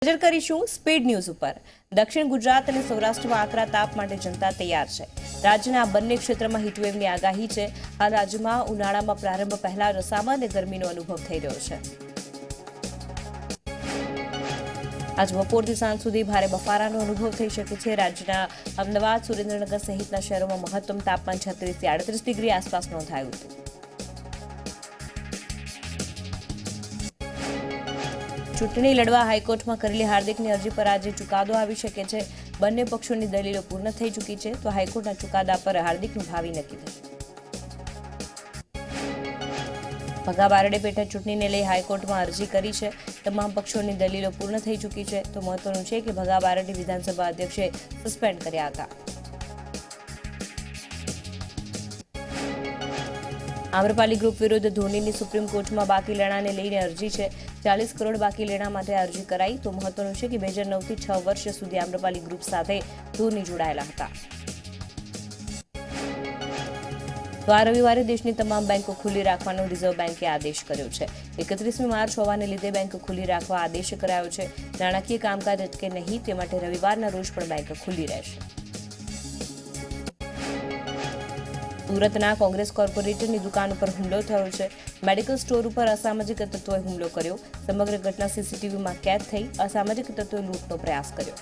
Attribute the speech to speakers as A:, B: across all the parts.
A: નજર કરીશું speed news ઉપર। દક્ષિણ ગુજરાત અને સૌરાષ્ટ્રમાં આકરા તાપ માટે જનતા તૈયાર છે। રાજ્યના બંને ક્ષેત્રમાં હીટવેવની આગાહી છે। હાલ રાજ્યમાં ઉનાળામાં પ્રારંભ પહેલા જ સામાન્ય ગરમીનો અનુભવ થઈ રહ્યો છે। આજ બપોરથી સાંજ સુધી ભારે બફારાનો અનુભવ થઈ શકે છે। રાજ્યના અમદાવાદ, સુરેન્દ્રનગર સહિતના શહેરોમાં મહત્તમ તાપમાન 36 થી 38 ડિગ્રી આસપાસ નોંધાયું હતું। ચૂંટણી લડવા હાઈકોર્ટમાં કરેલી હાર્દિકની અરજી પર આજે ચુકાદો આવી શકે છે। બંને પક્ષોની દલીલો પૂર્ણ થઈ ચૂકી છે, તો હાઈકોર્ટના ચુકાદા પર હાર્દિકનું ભાવિ નક્કી થશે। ભગા બારડે પેટા ચૂંટણીને લઈ હાઈકોર્ટમાં અરજી કરી છે। તમામ પક્ષોની દલીલો પૂર્ણ થઈ ચૂકી છે, તો મહત્વનું છે કે ભગા બારડે વિધાનસભા અધ્યક્ષે સસ્પેન્ડ કર્યા હતા। આમ્રપાલી ગ્રુપ વિરુદ્ધ ધોનીની સુપ્રીમ કોર્ટમાં બાકી લેણાને લઈને અરજી છે। 40 કરોડ બાકી લેણા માટે અરજી કરાઈ, તો મહત્વનું છે કે 2009 થી 6 વર્ષ સુધી આમ્રપાલી ગ્રુપ સાથે ધોની જોડાયેલા હતા। તો આ રવિવારે દેશની તમામ બેંકો ખુલ્લી રાખવાનો રિઝર્વ બેંકે આદેશ કર્યો છે। 31મી માર્ચ હોવાને લીધે બેંક ખુલ્લી રાખવા આદેશ કરાયો છે। નાણાકીય કામકાજ અટકે નહીં તે માટે રવિવારના રોજ પણ બેંક ખુલ્લી રહેશે। સુરતના કોંગ્રેસ કોર્પોરેટરની દુકાન ઉપર હુમલો થયો છે। મેડિકલ સ્ટોર ઉપર અસામાજિક તત્વોએ હુમલો કર્યો। સમગ્ર ઘટના સીસીટીવીમાં કેદ થઈ। અસામાજિક તત્વોએ લૂંટનો પ્રયાસ કર્યો।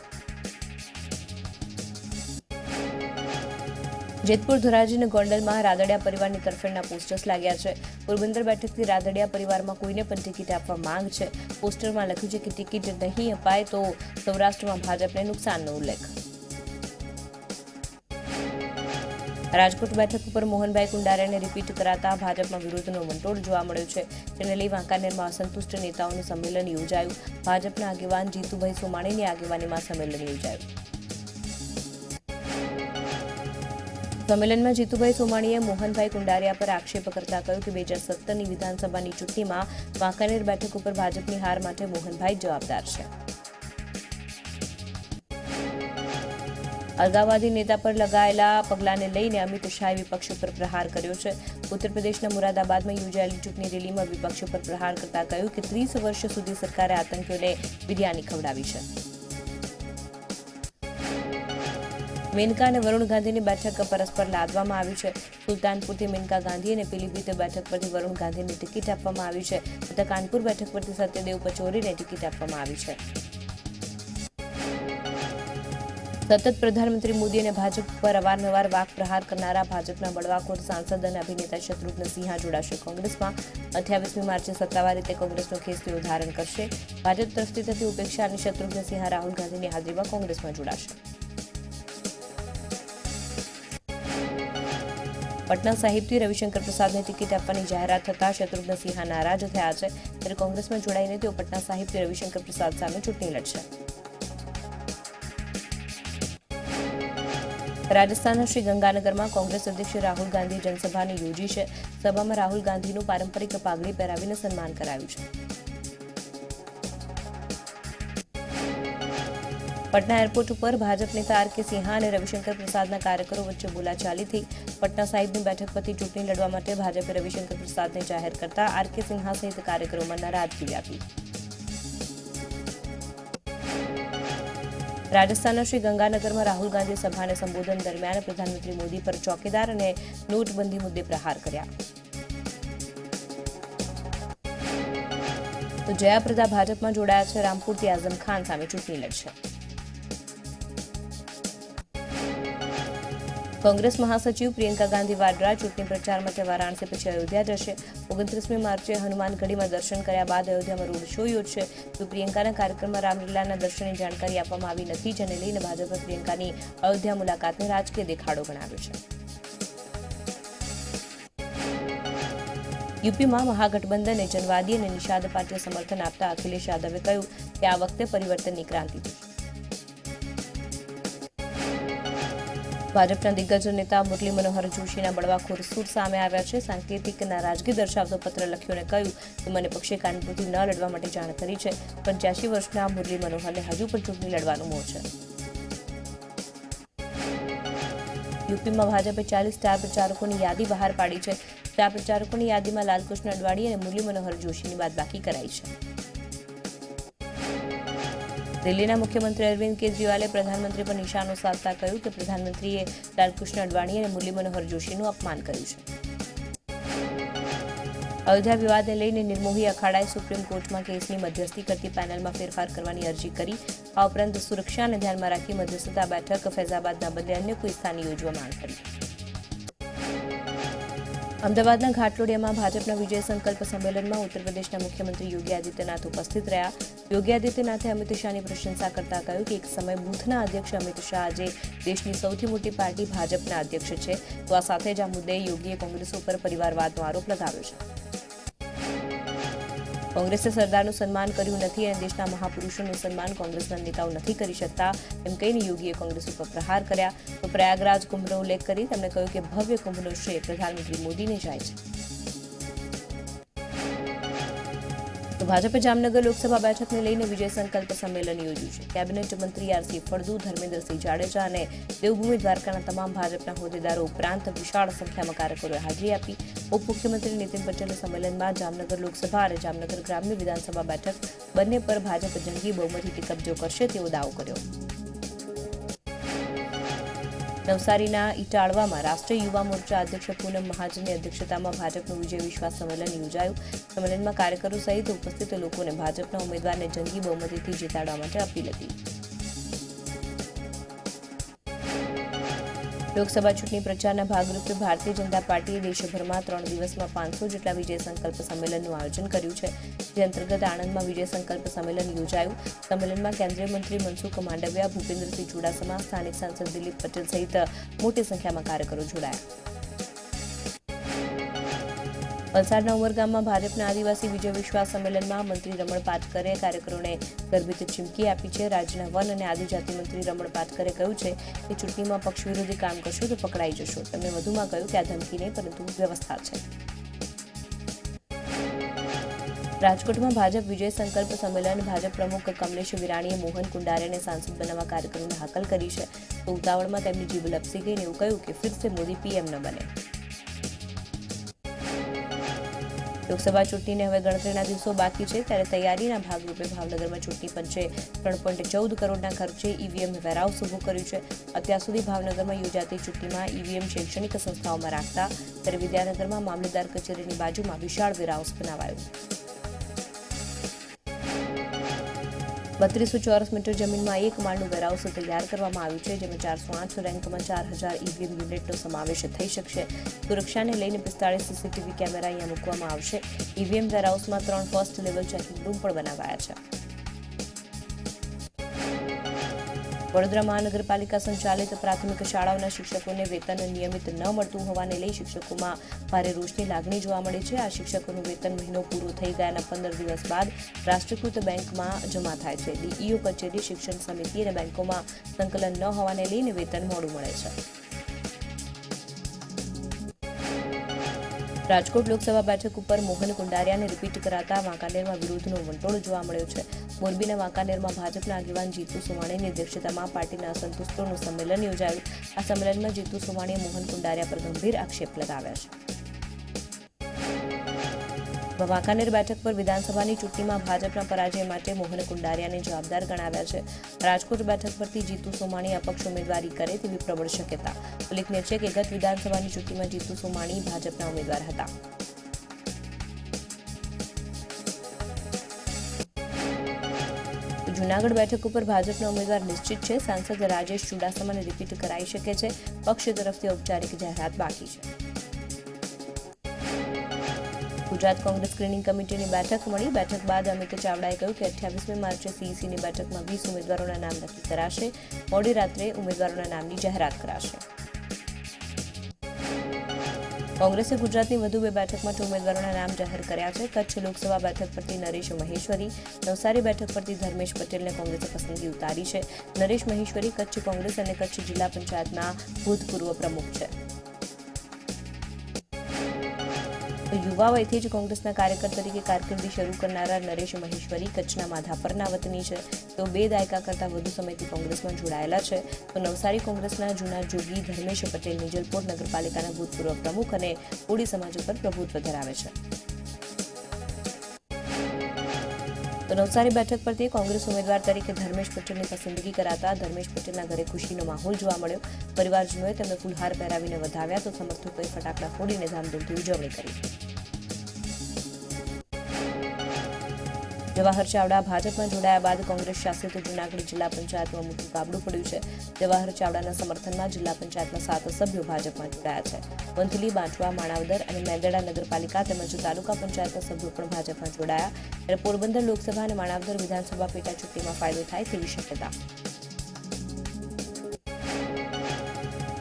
A: જેતપુર, ધોરાજી અને ગોંડલમાં રાદડિયા પરિવારની તરફેણના પોસ્ટર્સ લાગ્યા છે। પોરબંદર બેઠકથી રાદડિયા પરિવારમાં કોઈને પણ ટિકિટ આપવા માંગ છે। પોસ્ટરમાં લખ્યું છે કે ટિકિટ નહીં અપાય તો સૌરાષ્ટ્રમાં ભાજપને નુકસાનનો ઉલ્લેખ। રાજકોટ બેઠક ઉપર મોહનભાઈ કુંડારિયાને રિપીટ કરાતા ભાજપમાં વિરોધનો વંટોળ જોવા મળ્યો છે, જેને લઈ વાંકાનેરમાં અસંતુષ્ટ નેતાઓનું સંમેલન યોજાયું। ભાજપના આગેવાન જીતુભાઈ સોમાણીની આગેવાનીમાં સંમેલન યોજાયું। સંમેલનમાં જીતુભાઈ સોમાણીએ મોહનભાઈ કુંડારિયા પર આક્ષેપ કરતા કહ્યું કે 2017ની વિધાનસભાની ચૂંટણીમાં વાંકાનેર બેઠક ઉપર ભાજપની હાર માટે મોહનભાઈ જવાબદાર છે। અલગાવવાદી નેતા પર લગાયેલા પગલાંને લઈને અમિત શાહે વિપક્ષ ઉપર પ્રહાર કર્યો છે। ઉત્તર પ્રદેશના મુરાદાબાદમાં યોજાયેલી ચૂંટણી રેલીમાં વિપક્ષ પર પ્રહાર કરતા કહ્યું કે 30 વર્ષ સુધી સરકારે આતંકીઓને બિરયાની ખવડાવી છે। મેનકા અને વરુણ ગાંધીની બેઠક પરસ્પર લાદવામાં આવી છે। સુલતાનપુરથી મેનકા ગાંધી અને પીલીભીત બેઠક પરથી વરુણ ગાંધીને ટિકિટ આપવામાં આવી છે, તથા કાનપુર બેઠક પરથી સત્યદેવ પચૌરીને ટિકિટ આપવામાં આવી છે। સતત પ્રધાનમંત્રી મોદી અને ભાજપ પર અવારનવાર વાક પ્રહાર કરનારા ભાજપના બળવાખોર સાંસદ અને અભિનેતા શત્રુઘ્ન સિંહા જોડાશે કોંગ્રેસમાં। 28મી માર્ચે સત્તાવાર રીતે કોંગ્રેસનો ખેસ તેઓ ધારણ કરશે। ભાજપ તરફથી થતી ઉપેક્ષા અને શત્રુઘ્ન સિંહા રાહુલ ગાંધીની હાજરીમાં કોંગ્રેસમાં જોડાશે। પટના સાહિબથી રવિશંકર પ્રસાદને ટિકિટ આપવાની જાહેરાત થતાં શત્રુઘ્ન સિંહા નારાજ થયા છે, ત્યારે કોંગ્રેસમાં જોડાઈને તેઓ પટના સાહિબથી રવિશંકર પ્રસાદ સામે ચૂંટણી લડશે। રાજસ્થાનના શ્રી ગંગાનગરમાં કોંગ્રેસ અધ્યક્ષ રાહુલ ગાંધીએ જનસભાને યોજી છે। સભામાં રાહુલ ગાંધીનું પારંપરિક પાઘડી પહેરાવીને સન્માન કરાયું છે। પટના એરપોર્ટ ઉપર ભાજપ નેતા આર.કે. સિંહા અને રવિશંકર પ્રસાદના કાર્યકરો વચ્ચે બોલાચાલી થઈ। પટના સાહિબની બેઠક પરથી ચૂંટણી લડવા માટે ભાજપે રવિશંકર પ્રસાદને જાહેર કરતા આર.કે. સિંહા સહિત કાર્યકરોમાં નારાજગી વ્યાપી। રાજસ્થાનના શ્રી ગંગાનગરમાં રાહુલ ગાંધીએ સભાને સંબોધન દરમિયાન પ્રધાનમંત્રી મોદી પર ચોકીદાર અને નોટબંધી મુદ્દે પ્રહાર કર્યા। તો જયાપ્રદા ભાજપમાં જોડાયા છે। રામપુરથી આઝમ ખાન સામે ચૂંટણી લડશે। કોંગ્રેસ મહાસચિવ પ્રિયંકા ગાંધી વાડ્રા ચૂંટણી પ્રચાર માટે વારાણસી પછી અયોધ્યા જશે। 29મી માર્ચે હનુમાનગઢીમાં દર્શન કર્યા બાદ અયોધ્યામાં રોડ શો યોજશે। તો પ્રિયંકાના કાર્યક્રમમાં રામલીલાના દર્શનની જાણકારી આપવામાં આવી નથી, જેને લઈને ભાજપે પ્રિયંકાની અયોધ્યા મુલાકાતને રાજકીય દેખાડો ગણાવ્યો છે। યુપીમાં મહાગઠબંધને જનવાદી અને નિષાદ પાર્ટીએ સમર્થન આપતા અખિલેશ યાદવે કહ્યું કે આ વખતે પરિવર્તનની ક્રાંતિ થશે। ભાજપના દિગ્ગજ નેતા મુરલી મનોહર જોશીના બળવાખોર સૂર સામે આવ્યા છે। સાંકેતિક નારાજગી દર્શાવતો પત્ર લખ્યો અને કહ્યું કે મને પક્ષે કાનપુરથી ન લડવા માટે જાણ કરી છે। 85 વર્ષના મુરલી મનોહરને હજુ પણ ચૂંટણી લડવાનું મોહ છે। યુપીમાં ભાજપે 40 સ્ટાર પ્રચારકોની યાદી બહાર પાડી છે। સ્ટાર પ્રચારકોની યાદીમાં લાલકૃષ્ણ અડવાણી અને મુરલી મનોહર જોશીની બાદબાકી કરાઈ છે। દિલ્હીના મુખ્યમંત્રી અરવિંદ કેજરીવાલે પ્રધાનમંત્રી પર નિશાનો સાધતા કહ્યું કે પ્રધાનમંત્રીએ લાલકૃષ્ણ અડવાણી અને મુરલી મનોહર જોશીનું અપમાન કર્યું છે. અયોધ્યા વિવાદને લઈને નિર્મોહી અખાડાએ સુપ્રીમ કોર્ટમાં કેસની મધ્યસ્થી કરતી પેનલમાં ફેરફાર કરવાની અરજી કરી. આ ઉપરાંત સુરક્ષાને ધ્યાનમાં રાખી મધ્યસ્થતા બેઠક ફૈઝાબાદના બદલે અન્ય કોઈ સ્થાને યોજવા માંગ કરી. અમદાવાદના ઘાટલોડિયામાં ભાજપના વિજય સંકલ્પ સંમેલનમાં ઉત્તર પ્રદેશના મુખ્યમંત્રી યોગી આદિત્યનાથ ઉપસ્થિત રહ્યા. યોગી આદિત્યનાથે અમિત શાહની પ્રશંસા કરતા કહ્યું કે એક સમય બૂથના અધ્યક્ષ અમિત શાહ આજે દેશની સૌથી મોટી પાર્ટી ભાજપના અધ્યક્ષ છે. તો આ સાથે જ આ મુદ્દે યોગીએ કોંગ્રેસ ઉપર પરિવારવાદનો આરોપ લગાવ્યો છે. કોંગ્રેસે સરદારનું સન્માન કર્યું નથી અને દેશના મહાપુરુષોનું સન્માન કોંગ્રેસના નેતાઓ નથી કરી શકતા એમ કહીને યોગીએ કોંગ્રેસ ઉપર પ્રહાર કર્યા. તો પ્રયાગરાજ કુંભનો ઉલ્લેખ કરી તેમણે કહ્યું કે ભવ્ય કુંભનો શ્રેય પ્રધાનમંત્રી મોદીને જાય છે. તો ભાજપે જામનગર લોકસભા બેઠકને લઈને વિજય સંકલ્પ સંમેલન યોજ્યું છે. કેબિનેટ મંત્રી આરસી ફળદુ, ધર્મેન્દ્રસિંહ જાડેજા અને દેવભૂમિ દ્વારકાના તમામ ભાજપના હોદ્દેદારો ઉપરાંત વિશાળ સંખ્યામાં કાર્યકરોએ હાજરી આપી. ઉપમુખ્યમંત્રી નીતિન પટેલે સંમેલનમાં જામનગર લોકસભા અને જામનગર ગ્રામ્ય વિધાનસભા બેઠક બંને પર ભાજપ જંગી બહુમતીથી કબજો કરશે તેવો દાવો કર્યો. નવસારીના ઇટાળવામાં રાષ્ટ્રીય યુવા મોરચા અધ્યક્ષ પૂનમ મહાજનની અધ્યક્ષતામાં ભાજપનું વિજય વિશ્વાસ સંમેલન યોજાયું. સંમેલનમાં કાર્યકરો સહિત ઉપસ્થિત લોકોને ભાજપના ઉમેદવારને જંગી બહુમતીથી જીતાડવા માટે અપીલ હતી. લોકસભા ચૂંટણી પ્રચારના ભાગરૂપે ભારતીય જનતા પાર્ટીએ દેશભરમાં 3 દિવસમાં 500 જેટલા વિજય સંકલ્પ સંમેલનનું આયોજન કર્યું છે. જે અંતર્ગત આણંદમાં વિજય સંકલ્પ સંમેલન યોજાયું. સંમેલનમાં કેન્દ્રીય મંત્રી મનસુખ માંડવિયા, ભૂપેન્દ્રસિંહ ચુડાસમા, સ્થાનિક સાંસદ દિલીપ પટેલ સહિત મોટી સંખ્યામાં કાર્યકરો જોડાયા. વલસાડના ઉમરગામમાં ભાજપના આદિવાસી વિજય વિશ્વાસ સંમેલનમાં મંત્રી રમણ પાટકરે કાર્યકરોને ગર્ભિત ચીમકી આપી છે. રાજ્યના વન અને આદિજાતિ મંત્રી રમણ પાટકરે કહ્યું છે કે ચૂંટણીમાં પક્ષ વિરોધી કામ કરશો તો પકડાઈ જશો. તેમણે વધુમાં કહ્યું કે આ ધમકી નહીં પરંતુ વ્યવસ્થા છે. રાજકોટમાં ભાજપ વિજય સંકલ્પ સંમેલન ભાજપ પ્રમુખ કમલેશ વિરાણીએ મોહન કુંડારિયાને સાંસદ બનાવવા કાર્યકરોને હાકલ કરી છે. તો ઉતાવળમાં તેમની જીભ લપસી ગઈને એવું કહ્યું કે ફિર સે મોદી પીએમ ન બને. લોકસભા ચૂંટણીને હવે ગણતરીના દિવસો બાકી છે ત્યારે તૈયારીના ભાગરૂપે ભાવનગરમાં ચૂંટણી પંચે 3.14 કરોડના ખર્ચે ઈવીએમ વેરહાઉસ ઊભું કર્યું છે. અત્યાર સુધી ભાવનગરમાં યોજાતી ચૂંટણીમાં ઈવીએમ શૈક્ષણિક સંસ્થાઓમાં રાખતા ત્યારે વિદ્યાનગરમાં મામલતદાર કચેરીની બાજુમાં વિશાળ વેરહાઉસ બનાવાયું. 3200 ચોરસ મીટર જમીનમાં એક માળનું વેરહાઉસ તૈયાર કરવામાં આવ્યું છે. જેમાં 408 રેન્કમાં 4000 ઈવીએમ યુનિટનો સમાવેશ થઈ શકશે. સુરક્ષાને લઈને 45 સીસીટીવી કેમેરા અહીંયા મૂકવામાં આવશે. ઈવીએમ વેરહાઉસમાં 3 ફર્સ્ટ લેવલ ચેકિંગ રૂમ પણ બનાવાયા છે. વડોદરા મહાનગરપાલિકા સંચાલિત પ્રાથમિક શાળાઓના શિક્ષકોને વેતન નિયમિત ન મળતું હોવાને લઈ શિક્ષકોમાં ભારે રોષની લાગણી જોવા મળી છે. આ શિક્ષકોનું વેતન મહિનો પૂરો થઈ ગયાના 15 દિવસ બાદ રાષ્ટ્રીયકૃત બેંકમાં જમા થાય છે. ડીઈઓ કચેરી, શિક્ષણ સમિતિ અને બેંકોમાં સંકલન ન હોવાને લઈને વેતન મોડું મળે છે. રાજકોટ લોકસભા બેઠક ઉપર મોહન કુંડારિયાને રિપીટ કરાતા વાંકાનેરમાં વિરોધનો વંટોળ જોવા મળ્યો છે. મોરબીના વાંકાનેરમાં ભાજપના આગેવાન જીતુ સોમાણીની અધ્યક્ષતામાં પાર્ટીના અસંતુષ્ટોનું સંમેલન યોજાયું. આ સંમેલનમાં જીતુ સોમાણીએ મોહન કુંડારિયા પર ગંભીર આક્ષેપ લગાવ્યા છે. વાંકાનેર બેઠક પર વિધાનસભાની ચૂંટણીમાં ભાજપના પરાજય માટે મોહન કુંડારિયાને જવાબદાર ગણાવ્યા છે. રાજકોટ બેઠક પરથી જીતુ સોમાણી અપક્ષ ઉમેદવારી કરે તેવી પ્રબળ શક્યતા. ઉલ્લેખનીય છે કે ગત વિધાનસભાની ચૂંટણીમાં જીતુ સોમાણી ભાજપના ઉમેદવાર હતા. જૂનાગઢ બેઠક ઉપર ભાજપના ઉમેદવાર નિશ્ચિત છે. સાંસદ રાજેશ ચુડાસમાને રિપીટ કરાઈ શકે છે. પક્ષ તરફથી ઔપચારિક જાહેરાત બાકી છે. ગુજરાત કોંગ્રેસ સ્ક્રીનિંગ કમિટીની બેઠક મળી. બેઠક બાદ અમિત ચાવડાએ કહ્યું કે 28મી માર્ચે સીઈસીની બેઠકમાં 20 ઉમેદવારોના નામ નક્કી કરાશે. મોડી રાત્રે ઉમેદવારોના નામની જાહેરાત કરાશે. કોંગ્રેસે ગુજરાતની વધુ 2 બેઠક માટે ઉમેદવારોના નામ જાહેર કર્યા છે. કચ્છ લોકસભા બેઠક પરથી નરેશ મહેશ્વરી, નવસારી બેઠક પરથી ધર્મેશ પટેલને કોંગ્રેસે પસંદગી ઉતારી છે. નરેશ મહેશ્વરી કચ્છ કોંગ્રેસ અને કચ્છ જિલ્લા પંચાયતના ભૂતપૂર્વ પ્રમુખ છે. યુવા વયથી જ કોંગ્રેસના કાર્યકર તરીકે કારકિર્દી શરૂ કરનારા નરેશ મહેશ્વરી કચ્છના માધાપરના વતની છે. તેઓ 2 દાયકા કરતાં વધુ સમયથી કોંગ્રેસમાં જોડાયેલા છે. તો નવસારી કોંગ્રેસના જૂના જોગી ધર્મેશ પટેલ નિજલપોર નગરપાલિકાના ભૂતપૂર્વ પ્રમુખ અને કોળી સમાજ ઉપર પ્રભુત્વ ધરાવે છે. તો નવસારી બેઠક પરથી કોંગ્રેસ ઉમેદવાર તરીકે ધર્મેશ પટેલની પસંદગી કરાતા ધર્મેશ પટેલના ઘરે ખુશીનો માહોલ જોવા મળ્યો. પરિવારજનોએ તેમને ફૂલહાર પહેરાવીને વધાવ્યા તો સમર્થકોએ ફટાકડા ફોડીને ધામધૂમથી ઉજવણી કરી. જવાહર ચાવડા ભાજપમાં જોડાયા બાદ કોંગ્રેસ શાસિત જૂનાગઢ જિલ્લા પંચાયતમાં મોટું ગાબડું પડ્યું છે. જવાહર ચાવડાના સમર્થનમાં જિલ્લા પંચાયતના 7 સભ્યો ભાજપમાં જોડાયા છે. વંથલી, બાંટવા, માણાવદર અને મેંદરડા નગરપાલિકા તેમજ તાલુકા પંચાયતના સભ્યો પણ ભાજપમાં જોડાયા. ત્યારે પોરબંદર લોકસભા અને માણાવદર વિધાનસભા પેટા ચૂંટણીમાં ફાયદો થાય તેવી શક્યતા.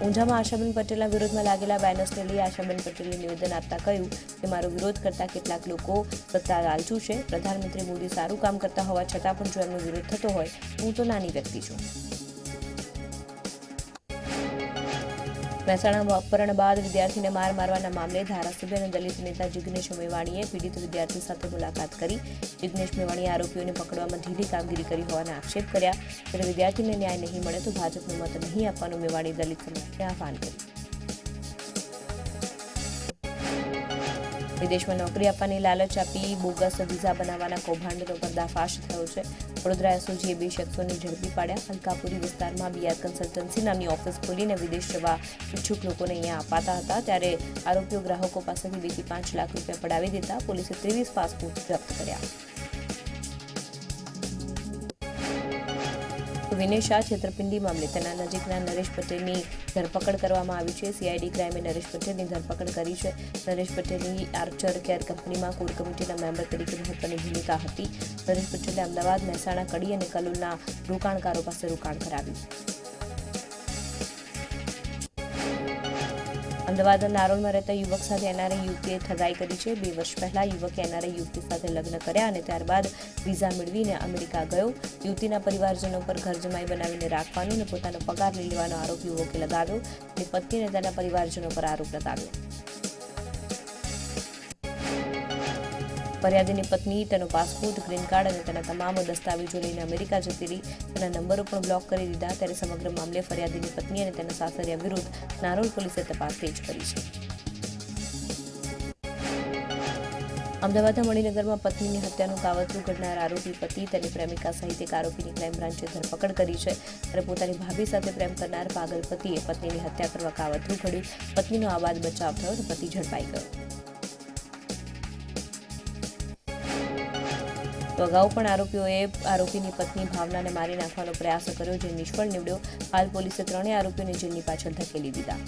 A: ઊંઝામાં આશાબેન પટેલના વિરોધમાં લાગેલા બેનર્સને લઈ આશાબેન પટેલે નિવેદન આપતા કહ્યું કે મારો વિરોધ કરતા કેટલાક લોકો સત્તા લાલચુ છે. પ્રધાનમંત્રી મોદી સારું કામ કરતા હોવા છતાં પણ જો એમનો વિરોધ થતો હોય હું તો નાની વ્યક્તિ છું. મહેસાણામાં અપહરણ બાદ વિદ્યાર્થીને માર મારવાના મામલે ધારાસભ્ય અને દલિત નેતા જિગ્નેશ મેવાણીએ પીડિત વિદ્યાર્થી સાથે મુલાકાત કરી. જિગ્નેશ મેવાણીએ આરોપીઓને પકડવામાં ઢીલી કામગીરી કરી હોવાના આક્ષેપ કર્યા. ત્યારે વિદ્યાર્થીને ન્યાય નહીં મળે તો ભાજપનો મત નહીં આપવાનું મેવાણી દલિત સમાજને આહવાન કર્યું. વિદેશમાં નોકરી આપવાની લાલચ આપી બોગસ વિઝા બનાવવાના કૌભાંડનો પર્દાફાશ થયો છે. વડોદરા એસઓજીએ 2 શખ્સોને ઝડપી પાડ્યા. અલકાપુરી વિસ્તારમાં બીઆર કન્સલ્ટન્સી નામની ઓફિસ ખોલીને વિદેશ જવા ઇચ્છુક લોકોને અહીંયા અપાતા હતા. ત્યારે આરોપીઓ ગ્રાહકો પાસેથી 2 થી 5 લાખ રૂપિયા પડાવી દેતા પોલીસે 23 પાસપોર્ટ જપ્ત કર્યા. વિનય શાહ છેતરપિંડી મામલે તેના નજીકના નરેશ પટેલની ધરપકડ કરવામાં આવી છે. સીઆઈડી ક્રાઇમે નરેશ પટેલની ધરપકડ કરી છે. નરેશ પટેલની આર્ચર કેર કંપનીમાં કોર કમિટીના મેમ્બર તરીકે મહત્વની ભૂમિકા હતી. નરેશ પટેલે અમદાવાદ, મહેસાણા, કડી અને કલોલના રોકાણકારો પાસે રોકાણ કરાવ્યું. અમદાવાદના નારોલમાં રહેતા યુવક સાથે એનઆરઆઈ યુવતીએ ઠગાઈ કરી છે. 2 વર્ષ પહેલા યુવકે એનઆરઆઈ યુવતી સાથે લગ્ન કર્યા અને ત્યારબાદ વિઝા મેળવીને અમેરિકા ગયો. યુવતીના પરિવારજનો પર ઘર જમાઈ બનાવીને રાખવાનો અને પોતાનો પગાર લઈ લેવાનો આરોપ યુવકે લગાવ્યો. તેની પત્ની અને તેના પરિવારજનો પર આરોપ લગાવ્યો. ફરિયાદીની પત્ની તેનો પાસપોર્ટ, ગ્રીન કાર્ડ અને તેના તમામ દસ્તાવેજો લઈને અમેરિકા જતી રહી. તેના નંબરો પણ બ્લોક કરી દીધા. ત્યારે સમગ્ર મામલે ફરિયાદીની પત્ની અને તેના સાસરિયા વિરુદ્ધ નારોલ પોલીસે તપાસ તેજ કરી છે. અમદાવાદના મણિનગરમાં પત્નીની હત્યાનું કાવતરું ઘડનાર આરોપી પતિ તેની પ્રેમિકા સહિત એક આરોપીની ક્રાઇમ બ્રાન્ચે ધરપકડ કરી છે. ત્યારે પોતાની ભાભી સાથે પ્રેમ કરનાર પાગલ પતિએ પત્નીની હત્યા કરવા કાવતરું ઘડ્યું. પત્નીનો આબાદ બચાવ થયો અને પતિ ઝડપાઈ ગયો. તો અગાઉ પણ આરોપીઓએ આરોપીની પત્ની ભાવનાને મારી નાખવાનો પ્રયાસ કર્યો, જે નિષ્ફળ નીવડ્યો. હાલ પોલીસે 3 આરોપીઓને જેલની પાછળ ધકેલી દીધા.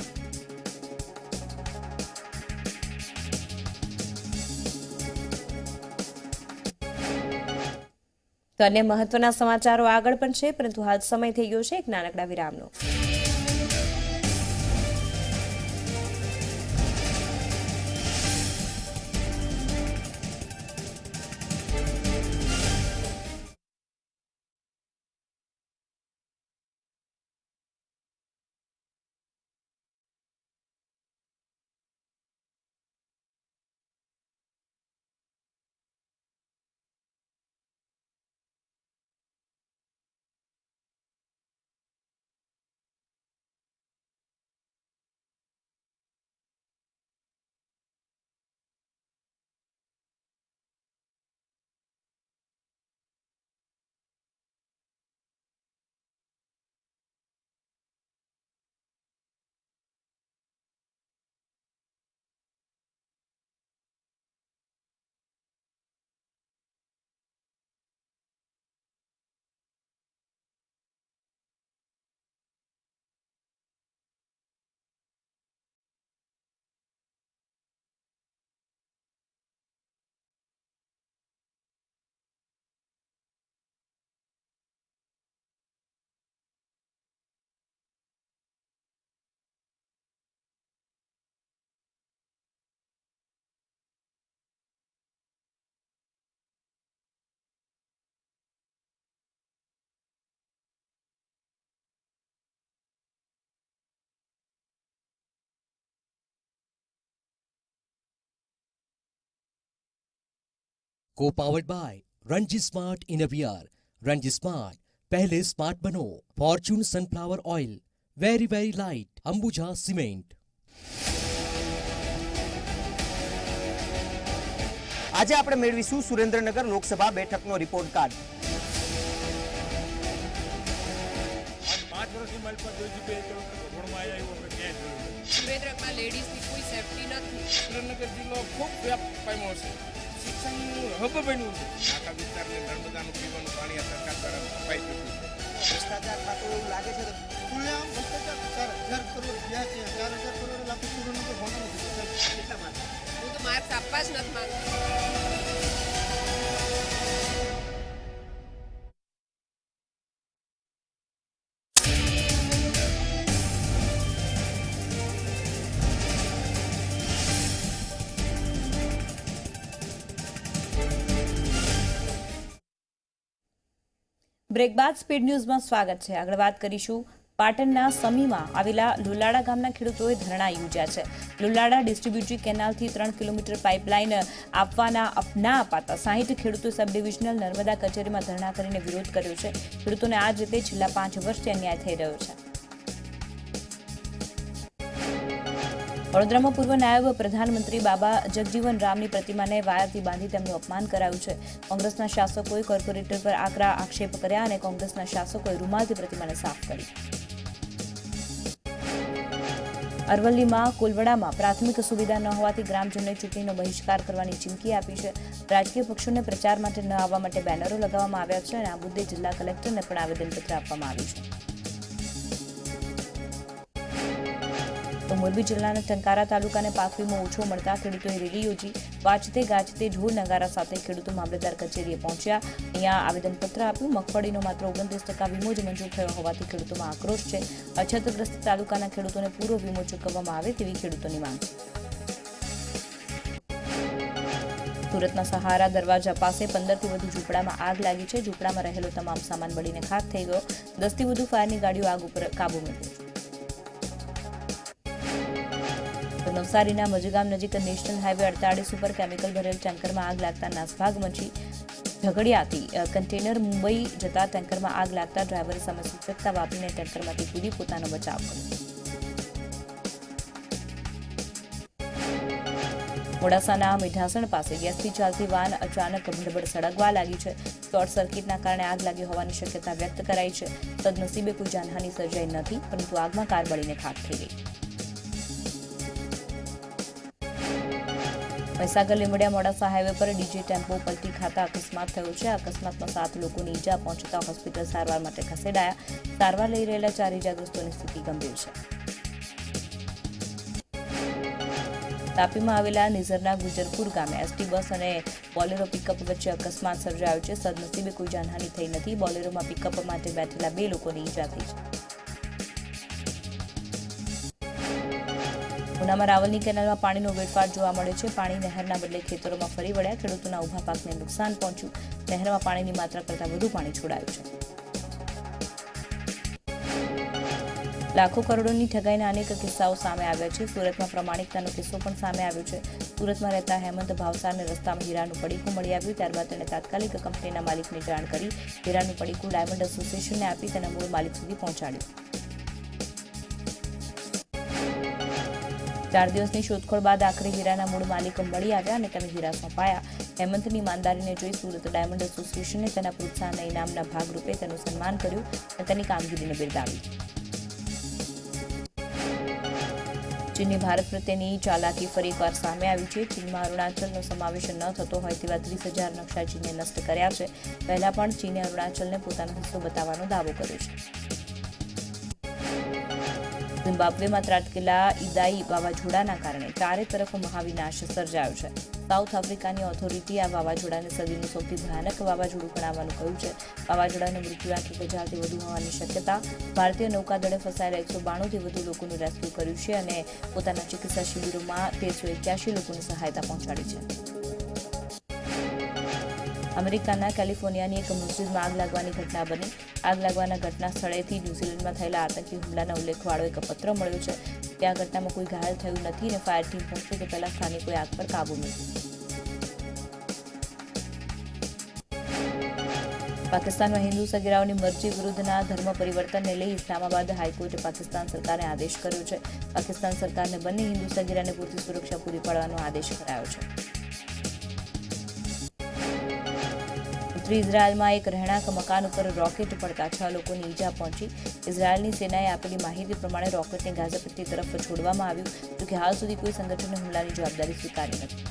A: તો અન્ય મહત્વના સમાચારો આગળ પણ છે, પરંતુ હાલ સમય થઈ ગયો છે એક નાનકડા વિરામનો.
B: Co-powered by Ranji Smart Innerwear. Ranji Smart, पहले स्मार्ट बनो. Fortune Sunflower Oil, very light. Ambuja Cement.
C: આજે આપણે મેળવીશું સુરેન્દ્રનગર લોકસભા બેઠકનો રિપોર્ટ કાર્ડ।
D: 5 વર્ષની મારી પાસે જોઈ બે રોડમાં આવ્યા એવું આપણે ક્યાંય જોયું નથી।
E: સુરેન્દ્રનગરમાં લેડીઝની કોઈ સેફટી નથી।
D: સુરેન્દ્રનગર જિલ્લો ખૂબ વ્યાપ પામ્યો છે, શિક્ષણનું હબ બન્યું છે। આખા વિસ્તારને નર્મદાનું પીવાનું પાણી આ સરકાર દ્વારા અપાઈ ચૂક્યું છે।
C: ભ્રષ્ટાચાર ખાતું એવું લાગે છે તો
F: ખુલ્લેઆમ ભ્રષ્ટાચાર 4,000 કરોડ ગયા છે, 4,000 કરોડ લાખ સુરેન્દ્રનગર ભણવાનું છે।
C: કેટલા માટે?
E: હું તો માર્ક્સ આપવા જ નથી માંગતી।
A: બ્રેક બાદ સ્પીડ ન્યૂઝમાં સ્વાગત છે। આગળ વાત કરીશું પાટણના સમીમાં આવેલા લુલાડા ગામના ખેડૂતોએ ધરણા યોજ્યા છે। લુલાડા ડિસ્ટ્રીબ્યુટરી કેનાલથી 3 કિલોમીટર પાઇપલાઇન આપવાના ના અપાતા 60 ખેડૂતોએ સબ ડિવિઝનલ નર્મદા કચેરીમાં ધરણા કરીને વિરોધ કર્યો છે। ખેડૂતોને આ જ રીતે છેલ્લા 5 વર્ષથી અન્યાય થઈ રહ્યો છે। વડોદરામાં પૂર્વ નાયબ પ્રધાનમંત્રી બાબા જગજીવન રામની પ્રતિમાને વાયરથી બાંધી તેમનું અપમાન કરાયું છે। કોંગ્રેસના શાસકોએ કોર્પોરેટર પર આકરા આક્ષેપ કર્યા અને કોંગ્રેસના શાસકોએ રૂમાલથી પ્રતિમાને સાફ કરી। અરવલ્લીમાં કોલવડામાં પ્રાથમિક સુવિધા ન હોવાથી ગ્રામજનોએ ચૂંટણીનો બહિષ્કાર કરવાની ચીમકી આપી છે। રાજકીય પક્ષોને પ્રચાર માટે ન આવવા માટે બેનરો લગાવવામાં આવ્યા છે અને આ મુદ્દે જિલ્લા કલેક્ટરને પણ આવેદનપત્ર આપવામાં આવ્યું છે। તો મોરબી જિલ્લાના ટંકારા તાલુકાને પાક વીમો ઓછો મળતા ખેડૂતોએ રેલી યોજી વાજતે ગાજતે ઢોલ નગારા સાથે ખેડૂતો મામલતદાર કચેરીએ પહોંચ્યા। અહીંયા આવેદનપત્ર આપ્યું। મગફળીનો માત્ર 29% વીમો જ મંજૂર થયો હોવાથી ખેડૂતોમાં આક્રોશ છે। અછતગ્રસ્ત તાલુકાના ખેડૂતોને પૂરો વીમો ચૂકવવામાં આવે તેવી ખેડૂતોની માંગ છે। સુરતના સહારા દરવાજા પાસે 15થી વધુ ઝૂંપડામાં આગ લાગી છે। ઝૂંપડામાં રહેલો તમામ સામાન બળીને ખાખ થઈ ગયો। 10થી વધુ ફાયરની ગાડીઓ આગ ઉપર કાબુ મેળવ્યો છે। નવસારીના મજગામ નજીક નેશનલ હાઈવે 48 ઉપર કેમિકલ ભરેલ ટેન્કરમાં આગ લાગતા નાસભાગ મચી। ઝઘડિયાથી કન્ટેનર મુંબઈ જતા ટેન્કરમાં આગ લાગતા ડ્રાઈવરે સામે સૂચકતા વાપરીને ટેન્કરમાંથી કૂદી પોતાનો બચાવ કર્યો। મોડાસાના મીઠાસણ પાસે ગેસથી ચાલતી વાન અચાનક ભડભડ સળગવા લાગી છે। શોર્ટ સર્કિટના કારણે આગ લાગી હોવાની શક્યતા વ્યક્ત કરાઈ છે। સદનસીબે કોઈ જાનહાની સર્જાઈ નથી, પરંતુ આગમાં કાર બળીને ખાખ થઈ ગઈ। મહીસાગર લીંબડિયા મોડાસા હાઈવે પર ડીજે ટેમ્પો પલટી ખાતા અકસ્માત થયો છે। અકસ્માતમાં 7 લોકોને ઈજા પહોંચતા હોસ્પિટલ સારવાર માટે ખસેડાયા। સારવાર લઈ રહેલા 4 ઈજાગ્રસ્તોની સ્થિતિ ગંભીર છે। તાપીમાં આવેલા નિઝરના ગુજરપુર ગામે એસટી બસ અને બોલેરો પિકઅપ વચ્ચે અકસ્માત સર્જાયો છે। સદનસીબે કોઈ જાનહાની થઈ નથી। બોલેરોમાં પિકઅપ માટે બેઠેલા 2 લોકોને ઈજા થઈ છે। ઉનામાં રાવલની કેનાલમાં પાણીનો વેડફાટ જોવા મળે છે। પાણી નહેરના બદલે ખેતરોમાં ફરી વળ્યા। ખેડૂતોના ઊભા પાકને નુકસાન પહોંચ્યું। નહેરમાં પાણીની માત્રા કરતાં વધુ પાણી છોડાયું છે। લાખો કરોડોની ઠગાઈના અનેક કિસ્સાઓ સામે આવ્યા છે। સુરતમાં પ્રમાણિકતાનો કિસ્સો પણ સામે આવ્યો છે। સુરતમાં રહેતા હેમંત ભાવસારને રસ્તામાં હીરાનું પડીકું મળી આવ્યું। ત્યારબાદ તેણે તાત્કાલિક કંપનીના માલિકને જાણ કરી હીરાનું પડીકું ડાયમંડ એસોસિએશનને આપી તેના મૂળ માલિક સુધી પહોંચાડ્યું। 4 દિવસની શોધખોળ બાદ આખરે હીરાના મૂળ માલિક મળી આવ્યા અને તેને હીરા સોંપાયા। હેમંતની ઈમાનદારીને જોઈ સુરત ડાયમંડ એસોસિએશને તેના પ્રોત્સાહન ઇનામના ભાગરૂપે તેનું સન્માન કર્યું અને તેની કામગીરીને બિરદાવી। ચીનની ભારત પ્રત્યેની ચાલાકી ફરી એકવાર સામે આવી છે। ચીનમાં અરુણાચલનો સમાવેશ ન થતો હોય તેવા 30,000 નકશા ચીને નષ્ટ કર્યા છે। પહેલા પણ ચીને અરુણાચલને પોતાનો હિસ્સો બતાવવાનો દાવો કર્યો છે। ઝિમ્બાબ્વેમાં ત્રાટકેલા ઇદાઈ વાવાઝોડાના કારણે ચારે તરફ મહાવિનાશ સર્જાયો છે। સાઉથ આફ્રિકાની ઓથોરિટીએ આ વાવાઝોડાને સદીનું સૌથી ભયાનક વાવાઝોડું ગણાવવાનું કહ્યું છે। વાવાઝોડાનું મૃત્યુઆંક 1,000થી વધુ હોવાની શક્યતા। ભારતીય નૌકાદળે ફસાયેલા 192થી વધુ લોકોનું રેસ્ક્યુ કર્યું છે અને પોતાના ચિકિત્સા શિબિરોમાં 1381 લોકોની સહાયતા પહોંચાડી છે। અમેરિકાના કેલિફોર્નિયાની એક મસ્જિદમાં આગ લાગવાની ઘટના બની। આગ લાગવાના ઘટના સ્થળેથી ન્યૂઝીલેન્ડમાં થયેલા આતંકી હુમલાના ઉલ્લેખવાળો એક પત્ર મળ્યો છે। ત્યાં ઘટનામાં કોઈ ઘાયલ થયું નથી અને ફાયર ટીમ પહોંચે તે પહેલા સ્થાનિકોએ આગ પર કાબૂ મેળવ્યો। પાકિસ્તાનમાં હિન્દુ સગીરાઓની મરજી વિરુદ્ધના ધર્મ પરિવર્તનને લઈ ઇસ્લામાબાદ હાઈકોર્ટે પાકિસ્તાન સરકારને આદેશ કર્યો છે। પાકિસ્તાન સરકારને બંને હિન્દુ સગીરાને પૂરતી સુરક્ષા પૂરી પાડવાનો આદેશ કરાયો છે। ઉત્તરી ઇઝરાયલમાં એક રહેણાંક મકાન ઉપર રોકેટ પડતા 6 લોકોને ઈજા પહોંચી. ઇઝરાયલની સેનાએ આપેલી માહિતી પ્રમાણે રોકેટને ગાઝા પટ્ટી તરફ છોડવામાં આવ્યું, જોકે હાલ સુધી કોઈ સંગઠને હુમલાની જવાબદારી સ્વીકારી નથી.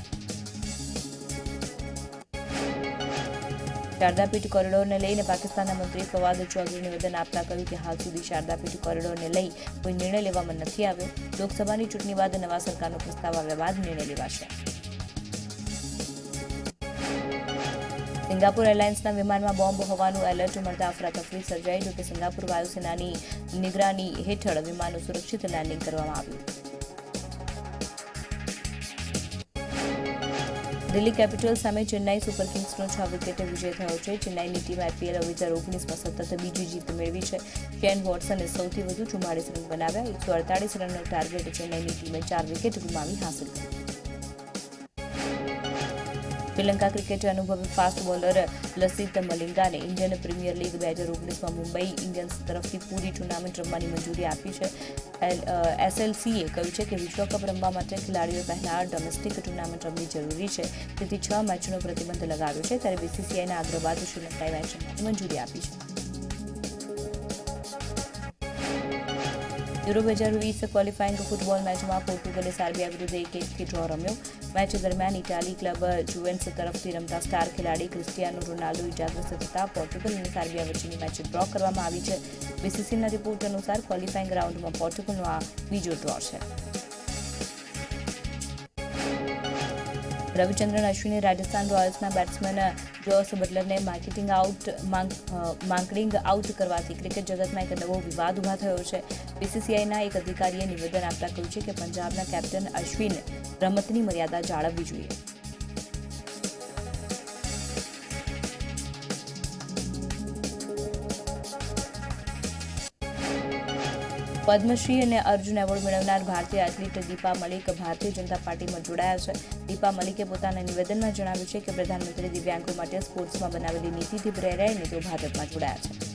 A: શારદાપીઠ કોરિડોરને લઈને પાકિસ્તાનના મંત્રી ફવાદ ચૌધરી નિવેદન આપતા કહ્યું કે હાલ સુધી શારદાપીઠ કોરિડોરને લઈ કોઈ નિર્ણય લેવામાં નથી આવ્યો. લોકસભાની ચૂંટણી બાદ નવા સરકારનો પ્રસ્તાવ આવ્યા બાદ નિર્ણય લેવાશે. સિંગાપુર એરલાઇન્સના વિમાનમાં બોમ્બ હોવાનું એલર્ટ મળતા અફરાતફરી સર્જાઈ, જોકે સિંગાપુર વાયુસેનાની નિગરાની હેઠળ વિમાનનું સુરક્ષિત લેન્ડિંગ કરવામાં આવ્યું. દિલ્હી કેપિટલ્સ સામે ચેન્નાઈ સુપર કિંગ્સનો 6 વિકેટે વિજય થયો છે. ચેન્નાઈની ટીમ IPL 2019માં સતત બીજી જીત મેળવી છે. શેન વોટસને સૌથી વધુ 44 રન બનાવ્યા. 148 રનનો ટાર્ગેટ ચેન્નાઈની ટીમે 4 વિકેટ ગુમાવી હાંસલ કર્યો. શ્રીલંકા ક્રિકેટે અનુભવી ફાસ્ટ બોલર લસિત મલિંગાને ઇન્ડિયન પ્રીમિયર લીગ 2019માં મુંબઈ ઇન્ડિયન્સ તરફથી પૂરી ટુર્નામેન્ટ રમવાની મંજૂરી આપી છે. SLCએ કહ્યું છે કે વિશ્વકપ રમવા માટે ખેલાડીઓએ પહેલા ડોમેસ્ટિક ટુર્નામેન્ટ રમવી જરૂરી છે, તેથી 6 મેચનો પ્રતિબંધ લગાવ્યો છે. ત્યારે BCCIના આગ્રહ બાદ શ્રીલંકાએ મેચ રમવાની મંજૂરી આપી છે. યુરો 2020 ક્વોલિફાઇંગ ફૂટબોલ મેચમાં પોર્ટુગલે સર્બિયા વિરુદ્ધ 1-1થી ડ્રો રમ્યો. મેચ દરમિયાન ઇટાલી ક્લબ જુવેન્ટસ તરફથી રમતા સ્ટાર ખેલાડી ક્રિસ્ટિયાનો રોનાલ્ડો ઇજાગ્રસ્ત થતા પોર્ટુગલ અને સર્બિયા વચ્ચેની મેચ ડ્રો કરવામાં આવી છે. BCCના રિપોર્ટ અનુસાર ક્વોલિફાઇંગ રાઉન્ડમાં પોર્ટુગલનો આ બીજો ડ્રો છે. રવિચંદ્રન અશ્વિને રાજસ્થાન રોયલ્સના બેટ્સમેન જોસ બટલરને માંકડિંગ આઉટ કરવાથી ક્રિકેટ જગતમાં એક નવો વિવાદ ઉભા થયો છે. BCCIના એક અધિકારીએ નિવેદન આપતા કહ્યું છે કે પંજાબના કેપ્ટન અશ્વિન રમતની મર્યાદા જાળવવી જોઈએ. પદ્મશ્રી અને અર્જુન એવોર્ડ મેળવનાર ભારતીય એથ્લીટ દીપા મલિક ભારતીય જનતા પાર્ટીમાં જોડાયા છે. દીપા મલિકે પોતાના નિવેદનમાં જણાવ્યું છે કે પ્રધાનમંત્રી દિવ્યાંગો માટે સ્પોર્ટ્સમાં બનાવેલી નીતિથી પ્રેરાઈને તેઓ ભાજપમાં જોડાયા છે.